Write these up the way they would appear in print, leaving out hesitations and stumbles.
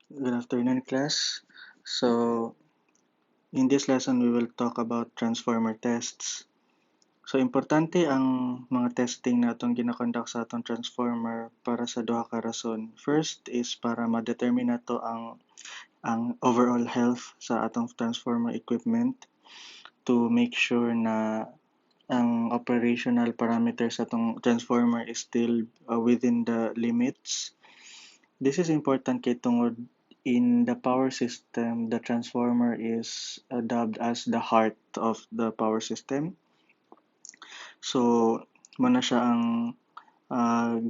Good afternoon, class. So, in this lesson, we will talk about transformer tests. So, importante ang mga testing na itong ginakonduct sa atong transformer para sa duha ka rason. First is para ma-determine nato ang overall health sa atong transformer equipment to make sure na ang operational parameters sa atong transformer is still within the limits. This is important kay tungod in the power system, the transformer is dubbed as the heart of the power system. So, muna siya ang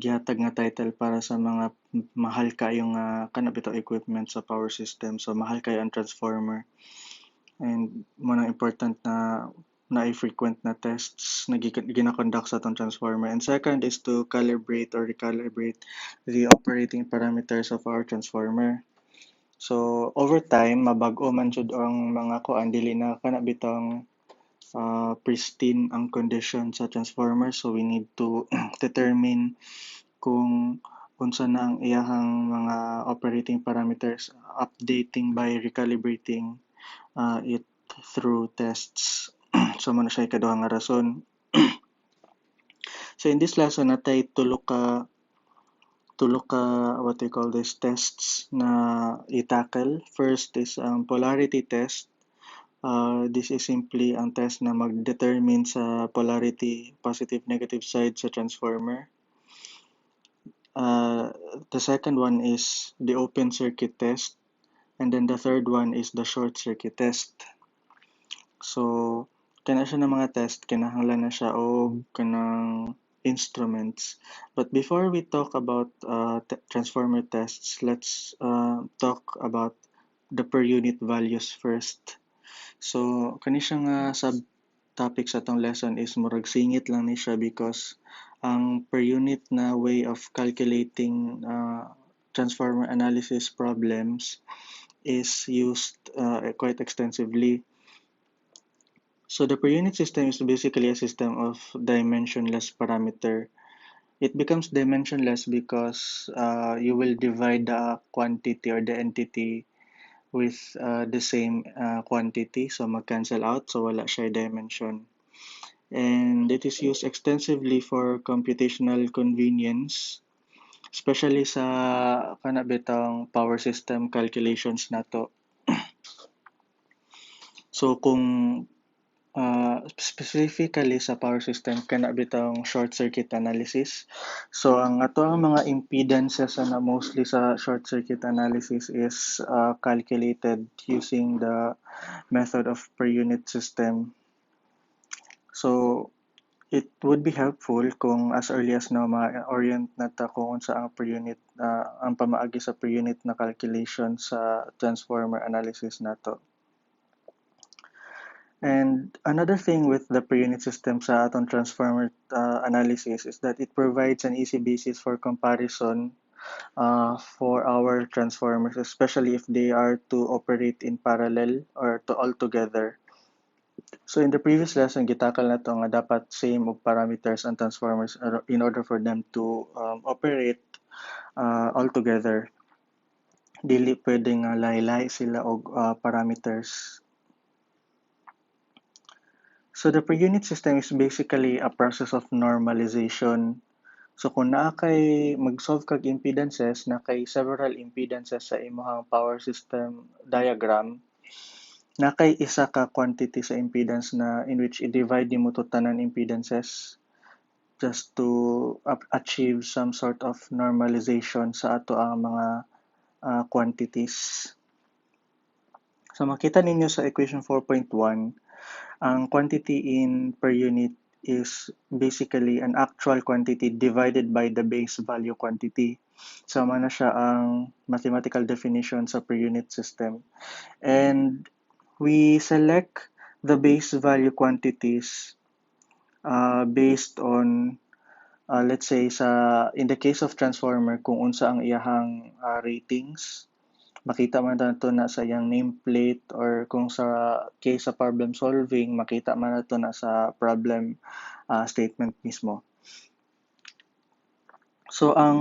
gihatag nga title para sa mga mahal kayong kana bitaw equipment sa power system. So, mahal kayo ang transformer. And muna important na frequent na tests na gina-conduct sa atong transformer. And second is to calibrate or recalibrate the operating parameters of our transformer. So over time mabag-o man jud ang mga kuan dili na kana bitang pristine ang condition sa transformer, so we need to determine kung unsa na ang iyahang mga operating parameters, updating by recalibrating it through tests. So mo na siya ikaduha nga rason. So in this lesson natay tulo ka what we call this tests na i-tackle. First is ang polarity test. This is simply ang test na mag-determine sa polarity, positive, negative side sa transformer. The second one is the open circuit test. And then the third one is the short circuit test. So, kana siya ng mga test, kinahanglan na siya og kanang instruments. But before we talk about transformer tests, let's talk about the per unit values first. So, kani siya nga subtopic sa atong lesson is murag singit lang ni siya because ang per unit na way of calculating transformer analysis problems is used quite extensively. So the per unit system is basically a system of dimensionless parameter. It becomes dimensionless because you will divide the quantity or the entity with the same quantity. So mag-cancel out. So wala siya dimension. And it is used extensively for computational convenience, especially sa kana bitang power system calculations nato. So kung specifically sa power system kana bitang short circuit analysis. So ang ato ang mga impedances na mostly sa short circuit analysis is calculated using the method of per unit system. So it would be helpful kung as early as now ma-orient nata kung unsa ang per unit ang pamaagi sa per unit na calculation sa transformer analysis nato. And another thing with the per unit system sa atong transformer analysis is that it provides an easy basis for comparison for our transformers, especially if they are to operate in parallel or to all together. So in the previous lesson, gitakal na to nga dapat same og parameters ang transformers in order for them to operate all together. Dili pwedeng lahi-lahi sila og parameters. So the per unit system is basically a process of normalization. So kung naa kay mag-solve kag impedances, na kay several impedances sa imong power system diagram, na kay isa ka quantity sa impedance na in which i-divide nimo to tanan impedances just to achieve some sort of normalization sa ato ang mga quantities. So makita ninyo sa equation 4.1, ang quantity in per unit is basically an actual quantity divided by the base value quantity. So mana siya ang mathematical definition sa per unit system. And we select the base value quantities based on let's say in the case of transformer kung unsa ang iyahang ratings, makita man nato na sa iyang nameplate, or kung sa case sa problem solving makita man nato na sa problem statement mismo. So ang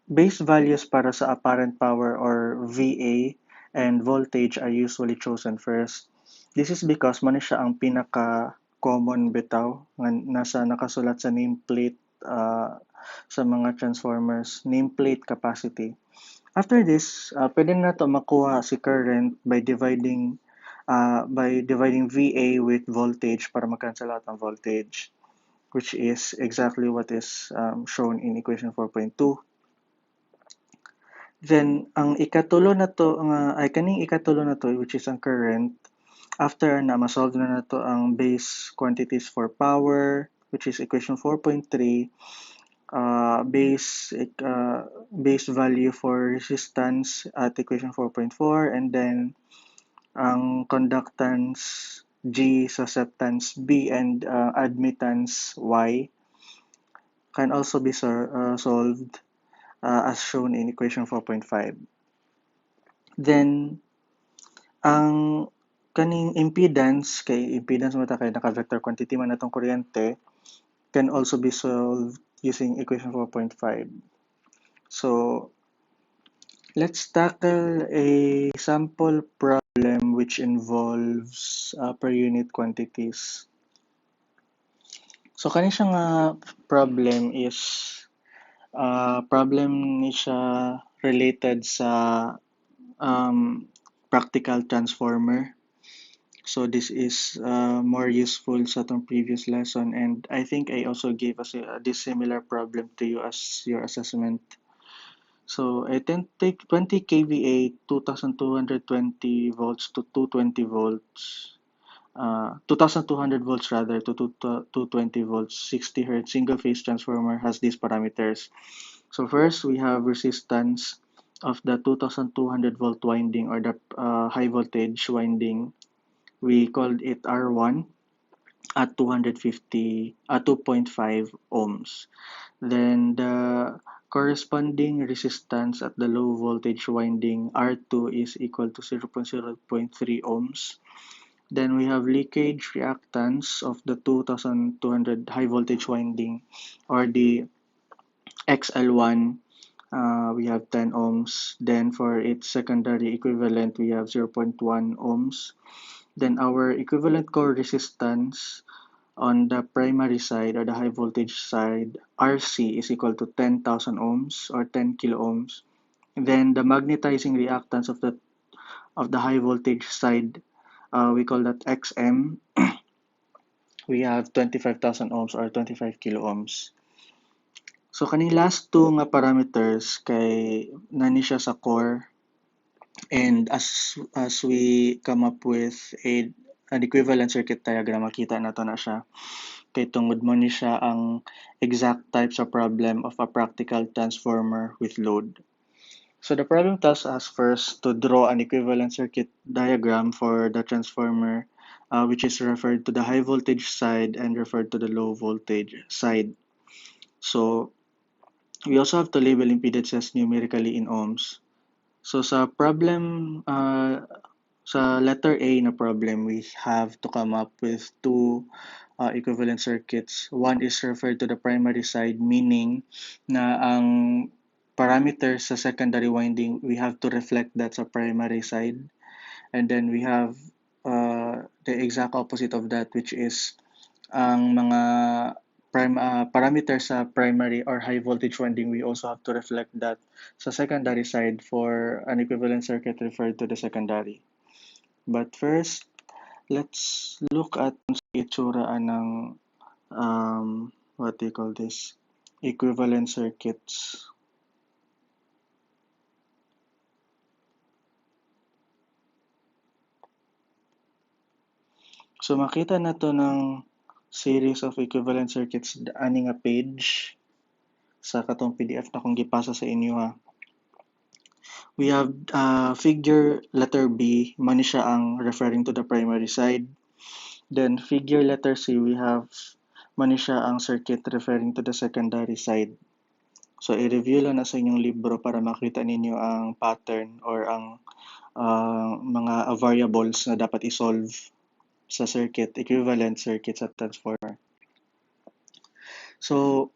base values para sa apparent power or VA and voltage are usually chosen first. This is because man siya ang pinaka-common bitaw nga nasa nakasulat sa nameplate sa mga transformers, nameplate capacity. After this, pwede na to makuha si current by dividing VA with voltage para mag-cancel out ang voltage, which is exactly what is shown in equation 4.2. Then, ang ikatulo na to, kaning ikatulo na to, which is ang current, after na ma-solve na to ang base quantities for power, which is equation 4.3, base value for resistance at equation 4.4, and then ang conductance G, susceptance B, and admittance Y can also be solved as shown in equation 4.5. Then, ang kaning impedance, kay impedance mo ta kay naka-vector quantity man natong kuryente, can also be solved using equation 4.5. So, let's tackle a sample problem which involves per unit quantities. So, kani siya nga problem is problem ni siya related sa practical transformer. So this is more useful sa itong previous lesson, and I think I also gave us this similar problem to you as your assessment. So I take 20 kVA, 2220 volts to 220 volts. 2200 volts rather to 220 volts, 60 hertz single phase transformer has these parameters. So first we have resistance of the 2200 volt winding or the high voltage winding. We called it R1 at 2.5 ohms. Then the corresponding resistance at the low voltage winding R2 is equal to 0.3 ohms. Then we have leakage reactance of the 2200 high voltage winding or the XL1. We have 10 ohms. Then for its secondary equivalent, we have 0.1 ohms. Then our equivalent core resistance on the primary side or the high voltage side, RC is equal to 10,000 ohms or 10 kilo ohms. Then the magnetizing reactance of the high voltage side, we call that XM. We have 25,000 ohms or 25 kilo ohms. So kaning last two nga parameters kay nani siya sa core, and as we come up with an equivalent circuit diagram, makita nato na siya kay tungod mo ni siya ang exact types of problem of a practical transformer with load. So the problem tells us first to draw an equivalent circuit diagram for the transformer, which is referred to the high voltage side and referred to the low voltage side. So we also have to label impedances numerically in ohms. So sa problem, sa letter A na problem, we have to come up with two equivalent circuits. One is referred to the primary side, meaning na ang parameters sa secondary winding, we have to reflect that sa primary side. And then we have the exact opposite of that, which is ang mga parameters sa primary or high voltage winding, we also have to reflect that sa secondary side for an equivalent circuit referred to the secondary. But first, let's look at sa itsura ng what do you call this? Equivalent circuits. So makita na to ng series of equivalent circuits ani nga page sa katong PDF na kung gipasa sa inyo ha. We have figure letter B, man siya ang referring to the primary side. Then figure letter C, we have man siya ang circuit referring to the secondary side. So i-review lang na sa inyong libro para makita ninyo ang pattern or ang mga variables na dapat i-solve sa circuit, equivalent circuit sa transformer. So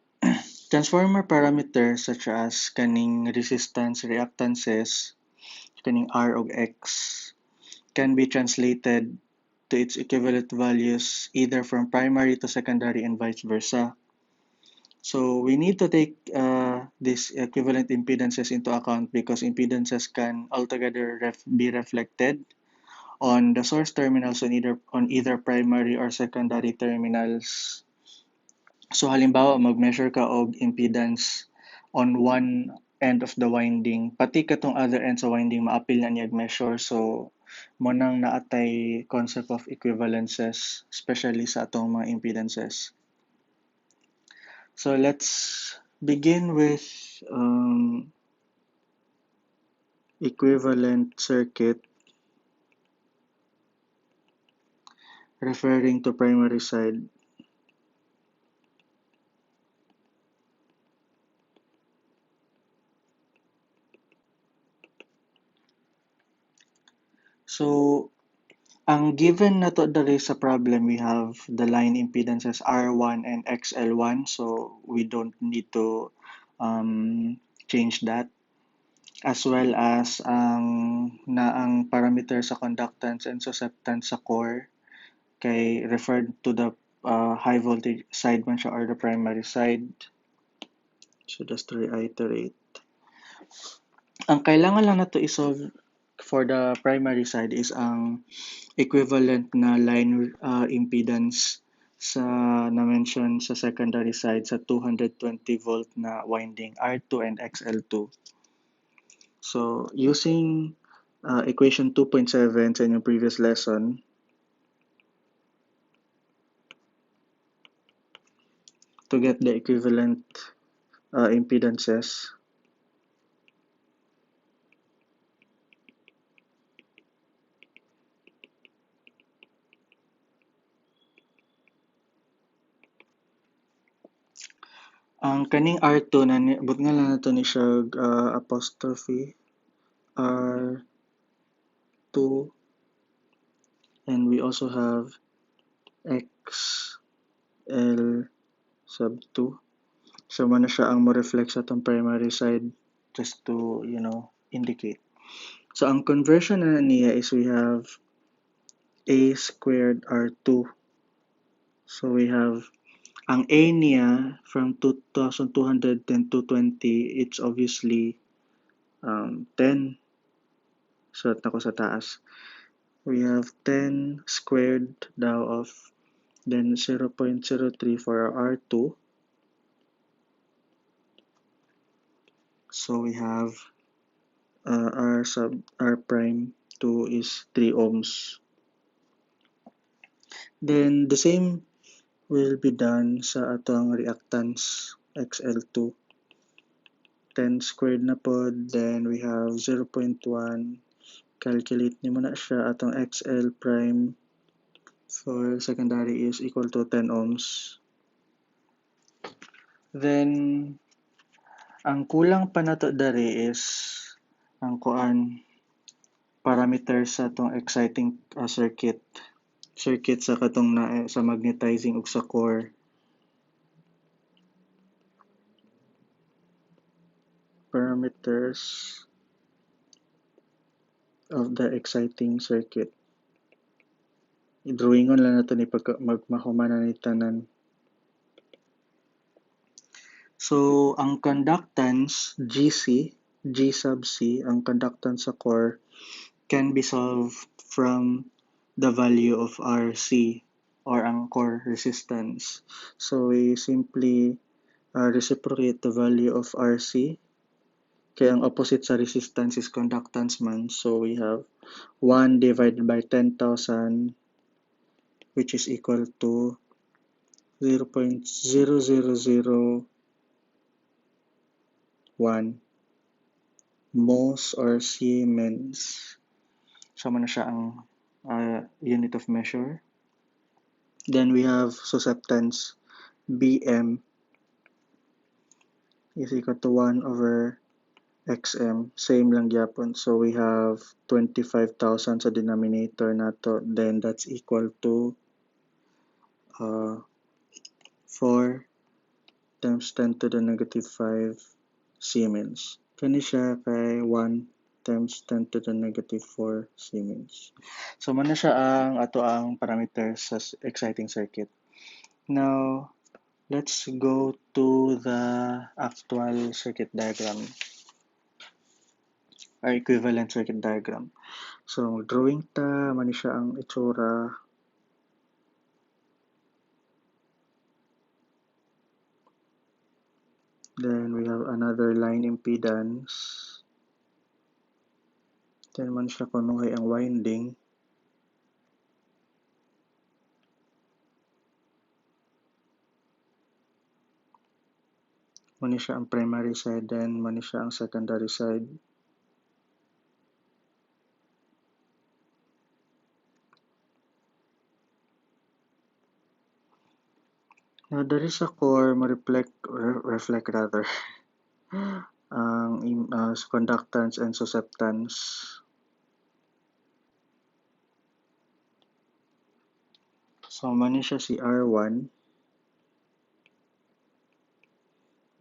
Transformer parameters such as kaning resistance, reactances, kaning R ug X can be translated to its equivalent values either from primary to secondary and vice versa. So we need to take these equivalent impedances into account because impedances can altogether be reflected on the source terminals on either primary or secondary terminals. So halimbawa mag-measure ka og impedance on one end of the winding, pati katong other end sa winding maapil na niyag measure. So mo nang naatay concept of equivalences, especially sa atong mga impedances. So let's begin with equivalent circuit referring to primary side. So ang given na to dali sa problem, we have the line impedances R1 and XL1, so we don't need to change that. As well as ang parameter sa conductance and susceptance sa core kay referred to the high voltage side man siya or the primary side. So just to reiterate. Ang kailangan lang nato isolve for the primary side is ang equivalent na line impedance sa na-mention sa secondary side sa 220 volt na winding R2 and XL2. So using equation 2.7 sa inyong previous lesson, to get the equivalent impedances, ang kaning R2 na but nga lang nato ni siya apostrophe R2, and we also have XL sub 2. So man na siya ang mo reflect sa atong primary side, just to indicate. So ang conversion na niya is we have A squared R2. So we have ang A niya from 2,210 to 20, it's obviously 10. So nako sa taas. We have 10 squared daw of then 0.03 for our R2. So we have R sub R prime 2 is 3 ohms. Then the same will be done sa atong reactance XL2. 10 squared na po, then we have 0.1. Calculate ni mo na siya atong XL prime for secondary is equal to 10 ohms. Then ang kulang pa nato dari is ang parameter sa atong exciting circuit sa katong na sa magnetizing ug sa core. Parameters of the exciting circuit. I-drawingon lang nato ni pagka magmahumanan ni tanan. So ang conductance G sub C, ang conductance sa core can be solved from the value of RC or ang core resistance. So we simply reciprocate the value of RC. Kaya ang opposite sa resistance is conductance man. So we have 1 divided by 10,000, which is equal to 0.0001 moles or Siemens. Sama na siya ang unit of measure. Then we have susceptance BM is equal to 1 over XM. Same lang gyapon. So we have 25,000 sa denominator nato. Then that's equal to 4 times 10 to the negative 5 Siemens. Kani siya kay 1 times 10 to the negative 4 Siemens. So, muna siya ang ato ang parameters sa exciting circuit. Now, let's go to the actual circuit diagram or equivalent circuit diagram. So, drawing ta, mani siya ang itsura. Then, we have another line impedance. Then, man siya kunuhay ang winding. Mani siya ang primary side, then mani siya ang secondary side. Now, dari sa core, reflect rather, ang conductance and susceptance. So, mani siya si R1,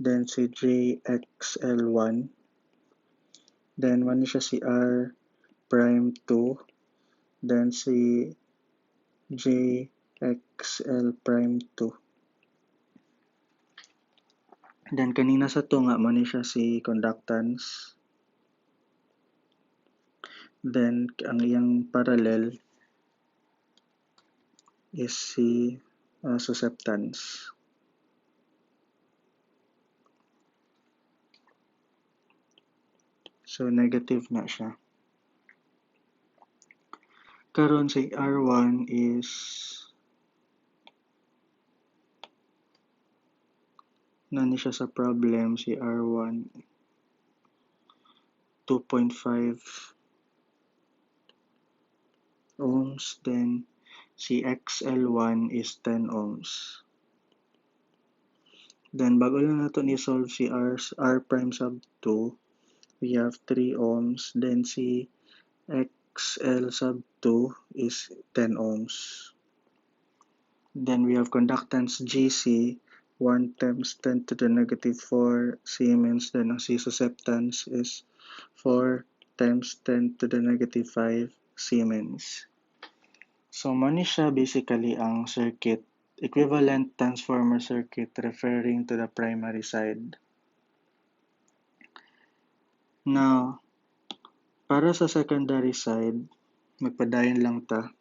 then si JXL1, then mani siya si R prime 2, then si JXL prime 2. Then kanina sa to nga mani siya si conductance. Then ang iyang parallel is si susceptance. So negative na siya. Karon si R1 is nani siya sa problem si R1 2.5 ohms, then si XL1 is 10 ohms. Then bago lang natin i-solve si R prime sub 2, we have 3 ohms, then si XL sub 2 is 10 ohms. Then we have conductance GC 1 times 10 to the negative 4 Siemens. Then ang si susceptance is 4 times 10 to the negative 5 Siemens. So, mani siya basically ang circuit, equivalent transformer circuit referring to the primary side. Now, para sa secondary side, magpadayon lang ta.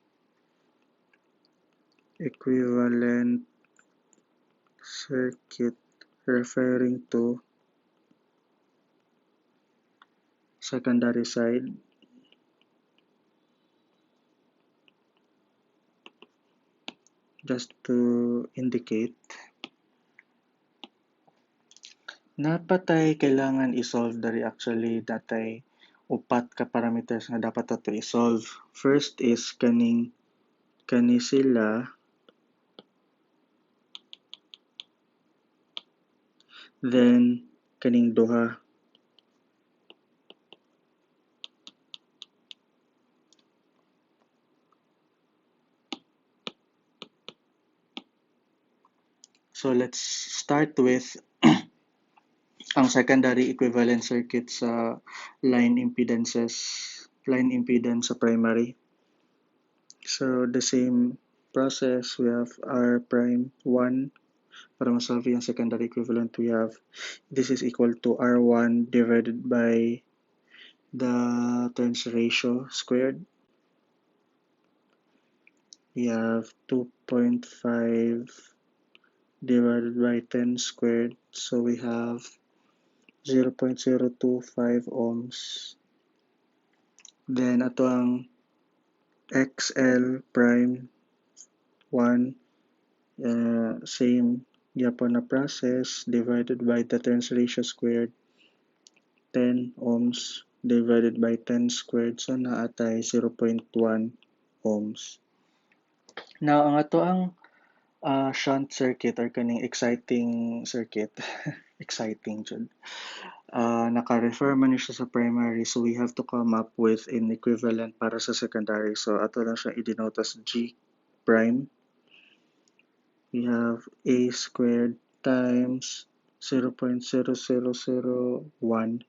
Equivalent circuit referring to secondary side. Just to indicate, napatay kailangan i-solve dari actually datay upat ka parameters nga dapat ato i-solve. First is kani sila, then kaning duha. So let's start with ang secondary equivalent circuit sa line impedance sa primary. So the same process, we have R prime 1. Para masolve yung secondary equivalent, we have this is equal to R1 divided by the turns ratio squared. We have 2.5 divided by 10 squared. So we have 0.025 ohms. Then ato ang XL prime 1, same yapon na process, divided by the turns ratio squared, 10 ohms divided by 10 squared, so naatay 0.1 ohms. Now, ang ato ang shunt circuit or kaning exciting circuit, exciting jud. Naka-refer man siya sa primary, so we have to come up with an equivalent para sa secondary. So ato lang siya i-denote as G prime. We have A squared times 0.0001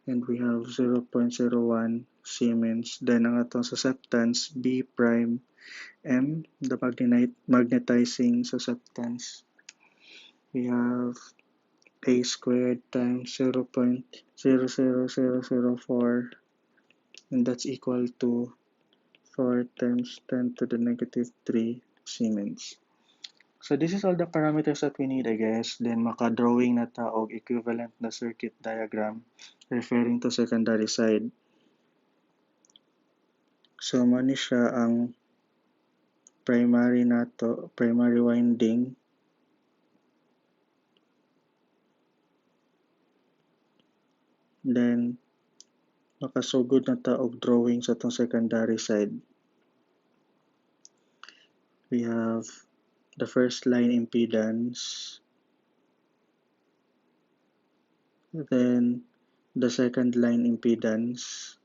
and we have 0.01 Siemens. Then ang atong susceptance B prime M, the magnetizing susceptance. We have A squared times 0.00004 and that's equal to 4 times 10 to the negative 3 Siemens. So this is all the parameters that we need, I guess. Then maka-drawing na ta og equivalent na circuit diagram referring to secondary side. So mani siya ang primary nato, primary winding. Then makasugod na ta og drawing sa tong secondary side. We have the first line impedance, then the second line impedance,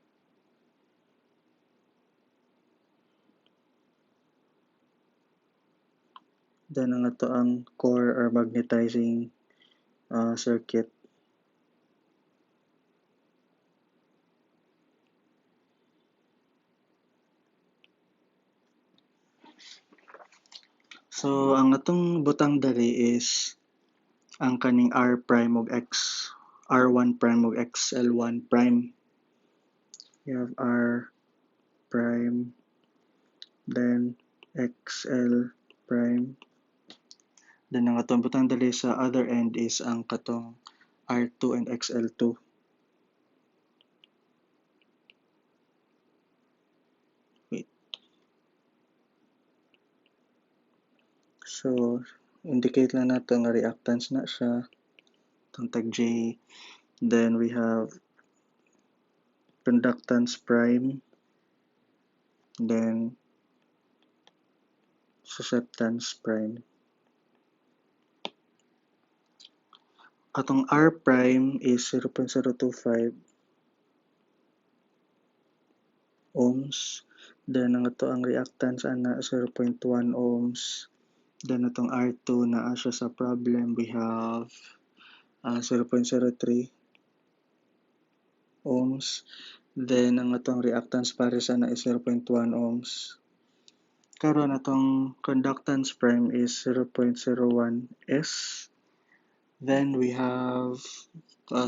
then ang ato ang core or magnetizing circuit. So ang atong butang dali is ang kaning R prime og X, R1 prime og XL1 prime. You have R prime, then XL prime. Then ang atong butang dali sa other end is ang katong R2 and XL2. Wait. So indicate lang nato nga reactance na siya. Itong tag J. Then we have conductance prime, then susceptance prime. Atong R prime is 0.025 ohms. Then ang ato ang reactance ana 0.1 ohms. Then atong R2 na siya sa problem, we have 0.03 ohms. Then ang atong reactance pares ana is 0.1 ohms. Karon atong conductance prime is 0.01 S. Then we have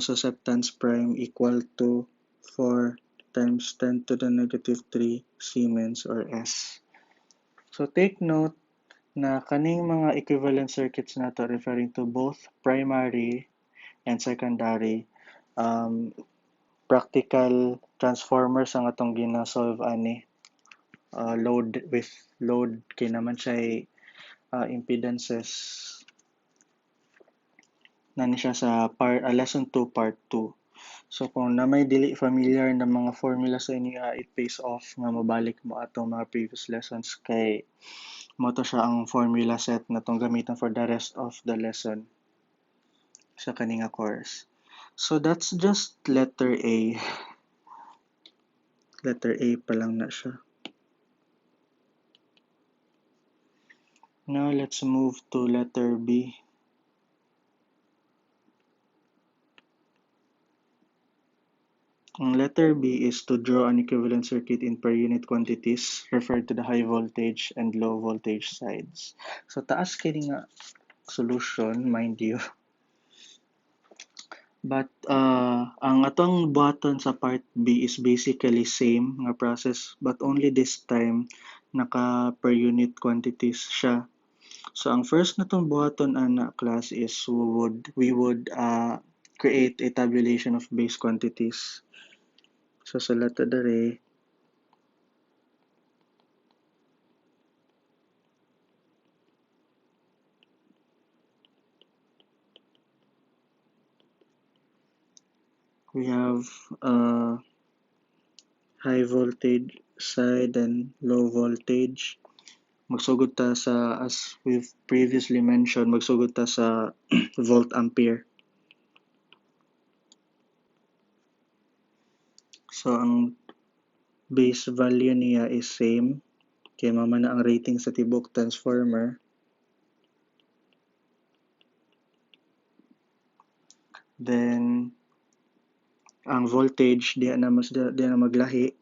susceptance prime equal to 4 times 10 to the negative 3 Siemens or S. So take note na kaning mga equivalent circuits nato referring to both primary and secondary practical transformers ang atong gina-solve ani. Load with load kay naman siya impedances nani siya sa lesson 2 part 2. So kung na may dili familiar na mga formula sa inyo, it pays off nga mabalik mo atong mga previous lessons kay mo to siya ang formula set na tong gamitan for the rest of the lesson sa kaninga course. So that's just letter A. Letter A pa lang na siya. Now let's move to letter B. Ang letter B is to draw an equivalent circuit in per unit quantities referred to the high voltage and low voltage sides. So taas kini nga solution, mind you. But ang atong button sa part B is basically same nga process but only this time naka per unit quantities siya. So ang first natong buhaton ana class is we would create a tabulation of base quantities. So sa lata dere we have high voltage side and low voltage. Magsugod ta sa, as we've previously mentioned, magsugod ta sa volt ampere. So ang base value niya is same kay mama na ang rating sa tibok transformer. Then, ang voltage, di na maglahi.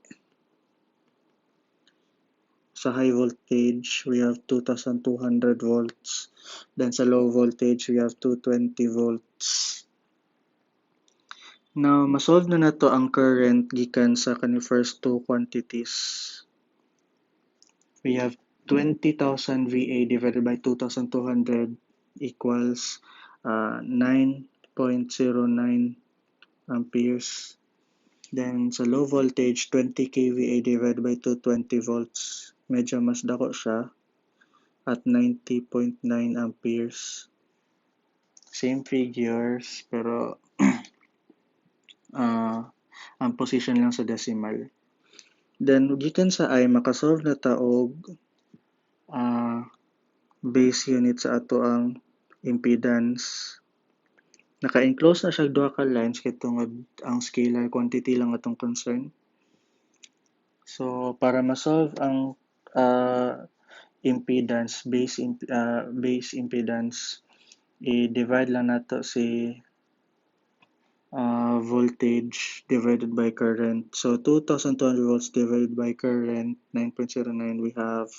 Sa high voltage, we have 2,200 volts. Then sa low voltage, we have 220 volts. Now, masolve na nato ang current gikan sa kani first two quantities. We have 20,000 VA divided by 2,200 equals 9.09 amperes. Then sa low voltage, 20 kVA divided by 220 volts. Medyo mas dako siya at 90.9 amperes. Same figures pero ang position lang sa decimal. Then gikan sa I makasolve na ta og base unit sa ato ang impedance. Naka-enclose na siya duha ka lines kay tungod ang scalar quantity lang atong concern. So para ma-solve ang impedance, base impedance, i-divide lang nato si voltage divided by current. So 2,200 volts divided by current, 9.09, we have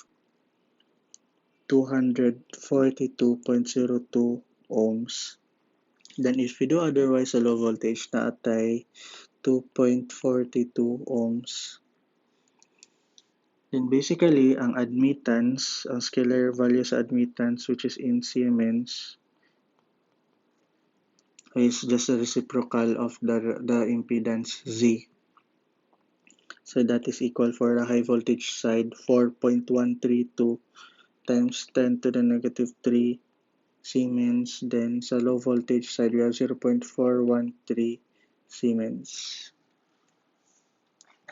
242.02 ohms. Then if we do otherwise sa low voltage na atay 2.42 ohms. Then basically, ang admittance, ang scalar value sa admittance which is in Siemens is just a reciprocal of the impedance Z. So that is equal for the high voltage side 4.132 times 10 to the negative 3 Siemens. Then sa low voltage side we have 0.413 Siemens.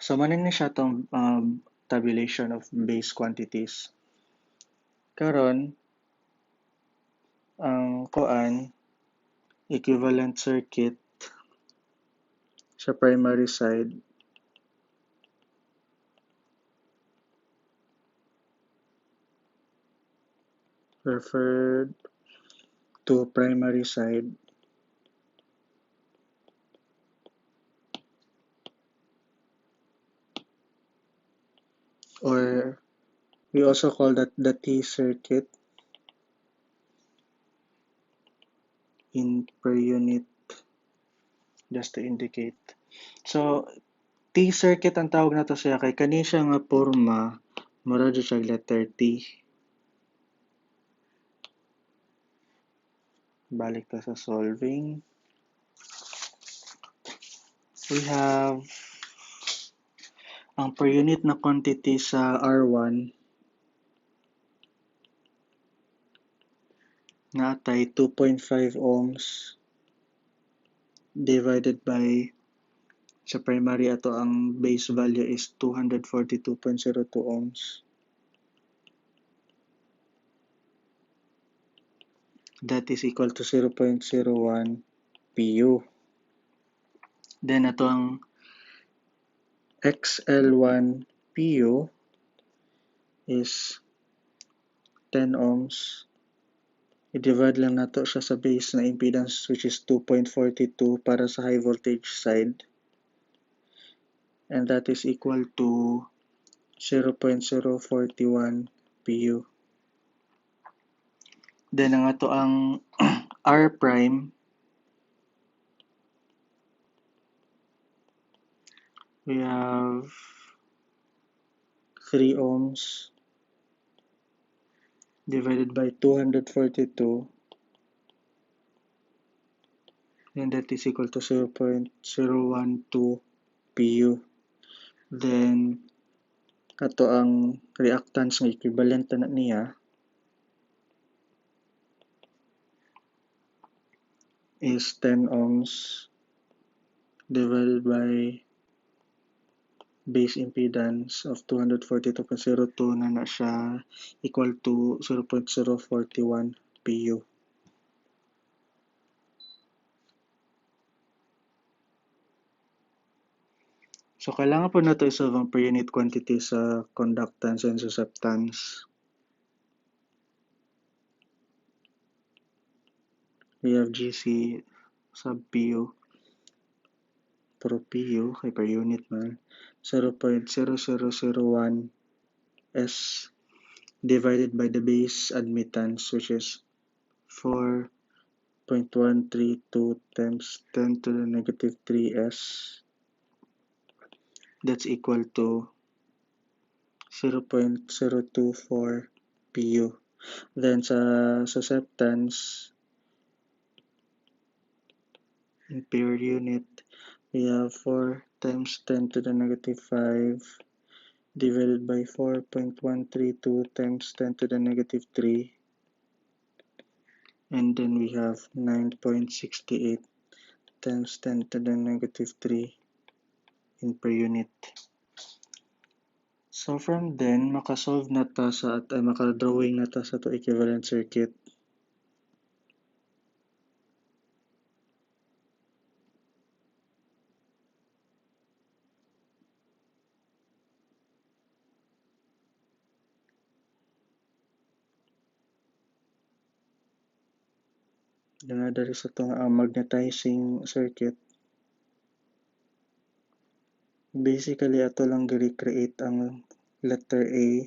So manin siya tong tabulation of base quantities. Karon ang koan equivalent circuit sa primary side referred to primary side or we also call that the T circuit in per unit just to indicate. So T circuit ang tawag nato siya kay kani siya nga porma mura jud siya letter T. Balik ta sa solving. We have ang per unit na quantity sa R1 na atay 2.5 ohms divided by sa primary ato ang base value is 242.02 ohms. That is equal to 0.01 pu. Then ato ang XL1 pu is 10 ohms. I-divide lang nato siya sa base na impedance which is 2.42 para sa high voltage side. And that is equal to 0.041 pu. Then ang ato ang R prime we have 3 ohms divided by 242 and that is equal to 0.012 pu. Then ato ang reactance nga equivalent na niya is 10 ohms divided by base impedance of 242.02 na siya equal to 0.041 pu. So kailangan po nato isolve ang per unit quantity sa conductance and susceptance. We have GC sub PU pro PU kay per unit man 0.0001 S divided by the base admittance, which is 4.132 times 10 to the negative 3S. That's equal to 0.024 PU. Then sa susceptance in per unit, we have 4 times 10 to the negative 5 divided by 4.132 times 10 to the negative 3. And then we have 9.68 times 10 to the negative 3 in per unit. So from then, makasolve na ta sa at makadrawing na ta sa to equivalent circuit. Nga dari sa itong magnetizing circuit. Basically, ato lang i-recreate ang letter A,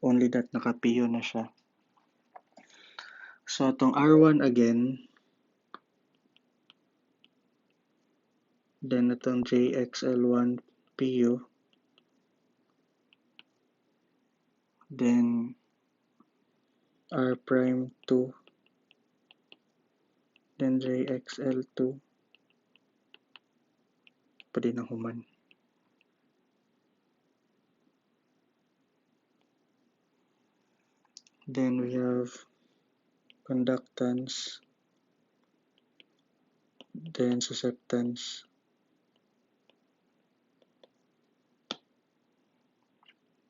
only that naka-PU na siya. So, itong R1 again, then itong JXL1 PU, then R prime 2, then JXL2, pa din ang human. Then we have conductance, then susceptance,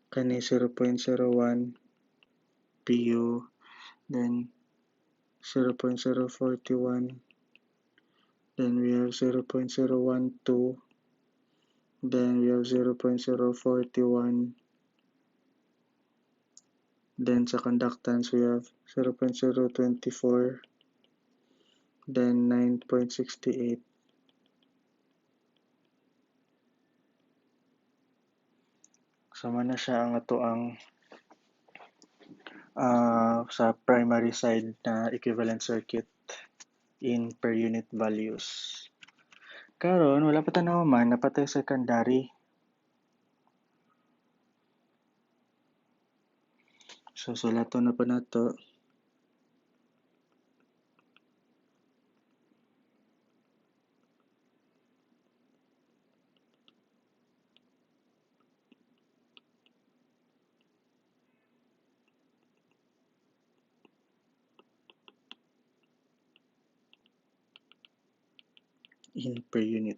kani 0.01 PU, then 0.041, then we have 0.012, then we have 0.041, then sa conductance we have 0.024, then 9.68. Sama na siya ang ato ang sa primary side na equivalent circuit in per unit values. Karon wala pa tanaw man napatay secondary. So sulato na pa nato. In per unit.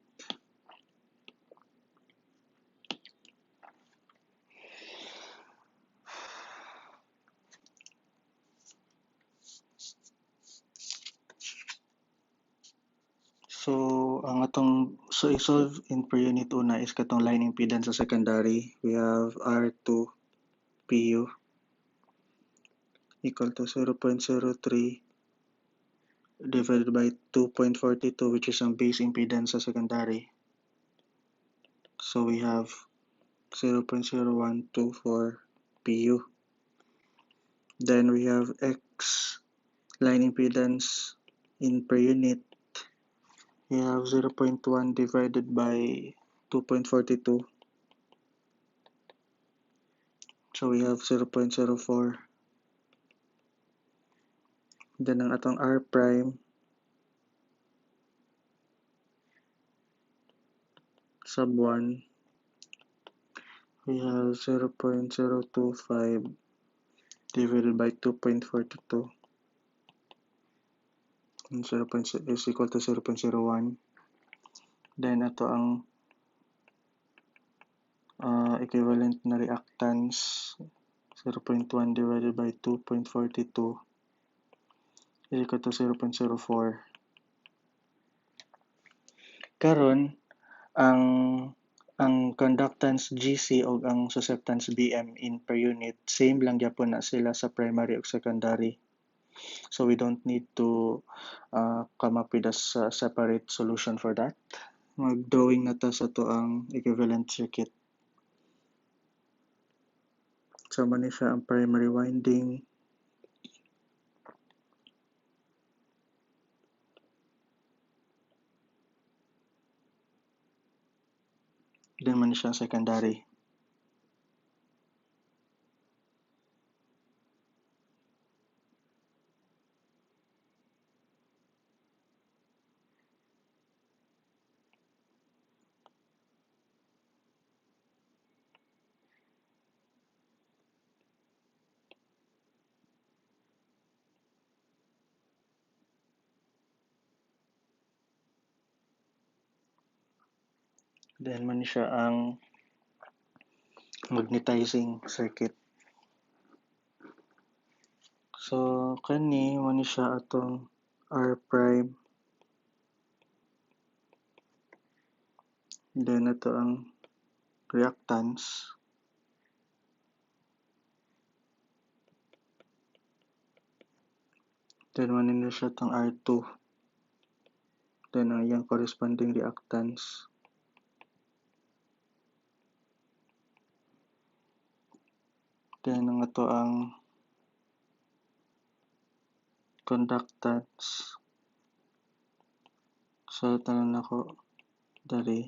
So, ang atong i-solve in per unit una is katong line impedance sa secondary. We have R2 PU equal to 0.03 divided by 2.42, which is ang base impedance sa secondary. So we have 0.0124 PU. Then we have X line impedance in per unit. We have 0.1 divided by 2.42. So we have 0.04. Then ang atong R prime sub 1, we have 0.025 divided by 2.42. And 0. Is equal to 0.01. Then ito ang equivalent na reactance 0.1 divided by 2.42 is equal to 0.04. Karon ang conductance GC o ang susceptance BM in per unit same lang gyapon na sila sa primary o secondary. So we don't need to come up with a separate solution for that. Mag-drawing na ta sa to ang equivalent circuit. So mani siya ang primary winding. Then mani siya ang secondary. Then mani siya ang magnetizing circuit. So kani mani siya atong R prime. Then ito ang reactance. Then mani na siya itong R2. Then ang iyang corresponding reactance. Then ang ito ang conductance. So tanan ako dari.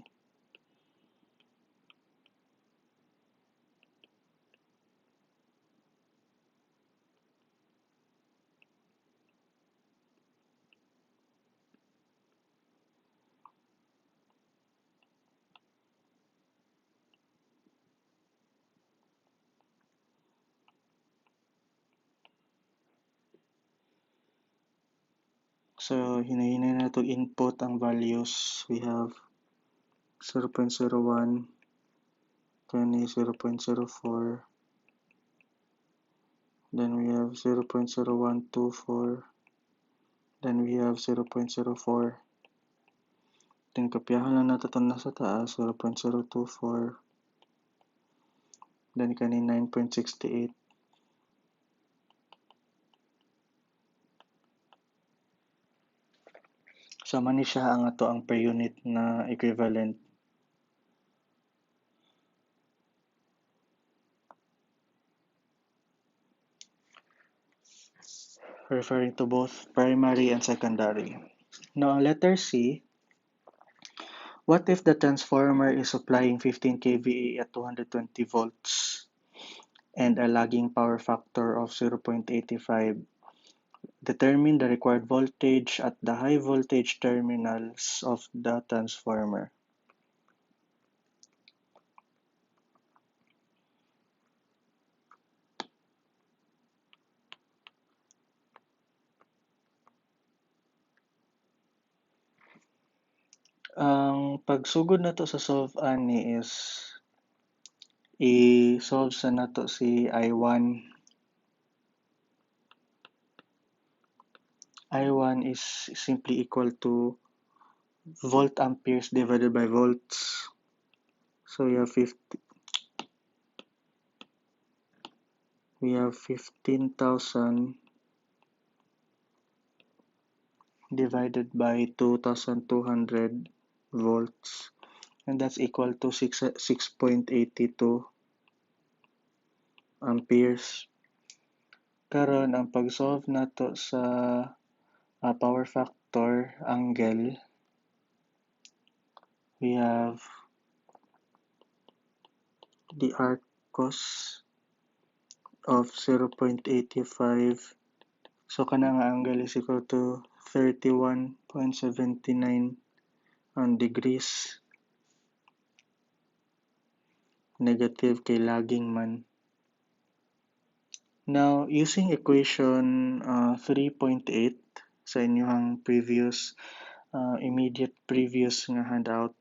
So hinahinay na itong input ang values. We have 0.01, 20, 0.04, then we have 0.0124, then we have 0.04. Then kopyahan lang natin ito na sa taas, 0.024, then kani 9.68. So mani siya ang ato ang per unit na equivalent. Referring to both primary and secondary. Now, letter C, what if the transformer is supplying 15 kVA at 220 volts and a lagging power factor of 0.85? Determine the required voltage at the high voltage terminals of the transformer. Ang pagsugod nato sa solve ani is i-solve sa nato si I1. I1 is simply equal to volt amperes divided by volts. So we have 15,000 divided by 2,200 volts, and that's equal to 6.82 amperes. Karon ang pag-solve nato sa power factor angle, we have the arc cos of 0.85. So kana nga angle is equal to 31.79 degrees. Negative kay lagging man. Now, using equation 3.8 sa inyong previous, immediate previous nga handout,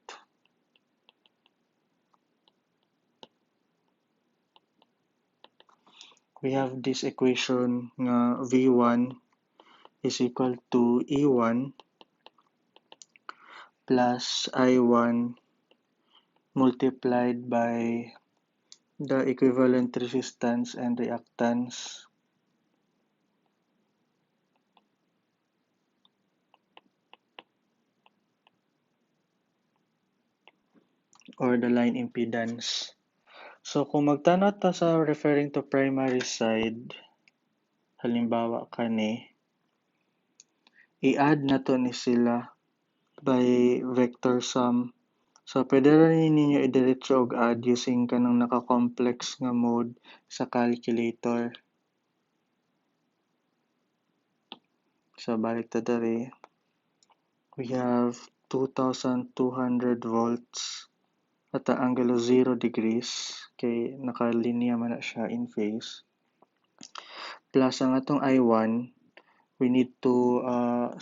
we have this equation nga V1 is equal to E1 plus I1 multiplied by the equivalent resistance and reactance or the line impedance. So kung magtanong ta sa referring to primary side, halimbawa kani, i-add na to ni sila by vector sum. So pwede rin ninyo idiretso og add using kanang naka-complex nga mode sa calculator. So balik ta diri. We have 2,200 volts at ang angle of 0 degrees. Kay nakalinya man na siya in phase. Plus ang atong I1, we need to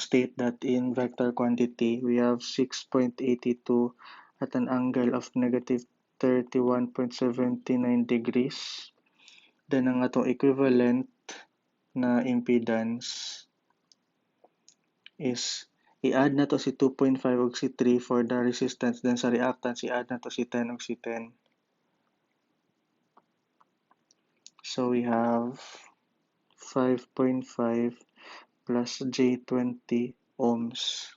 state that in vector quantity, we have 6.82 at an angle of negative 31.79 degrees. Then ang atong equivalent na impedance is i-add na to si 2.5 ug si 3 for the resistance. Then sa reactance, i-add na to si 10 ug si 10. So we have 5.5 plus J20 ohms.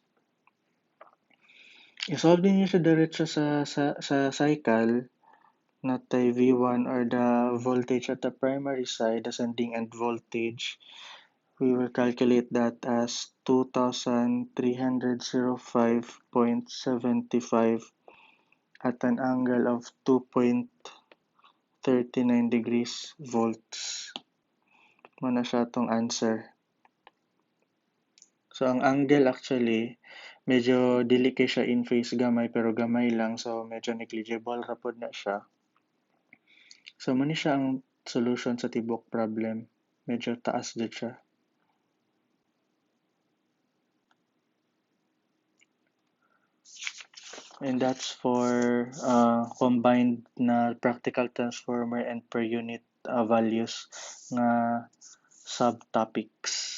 I-solve din niyo siya diretso sa cycle natay V1 or the voltage at the primary side, ascending end voltage. We will calculate that as 2,305.75 at an angle of 2.39 degrees volts. Muna siya itong answer. So, ang angle actually, medyo dili kay siya in phase gamay, pero gamay lang. So, medyo negligible rapod na siya. So, muna siya ang solution sa tibok problem. Medyo taas din siya. And that's for combined na practical transformer and per unit values nga subtopics.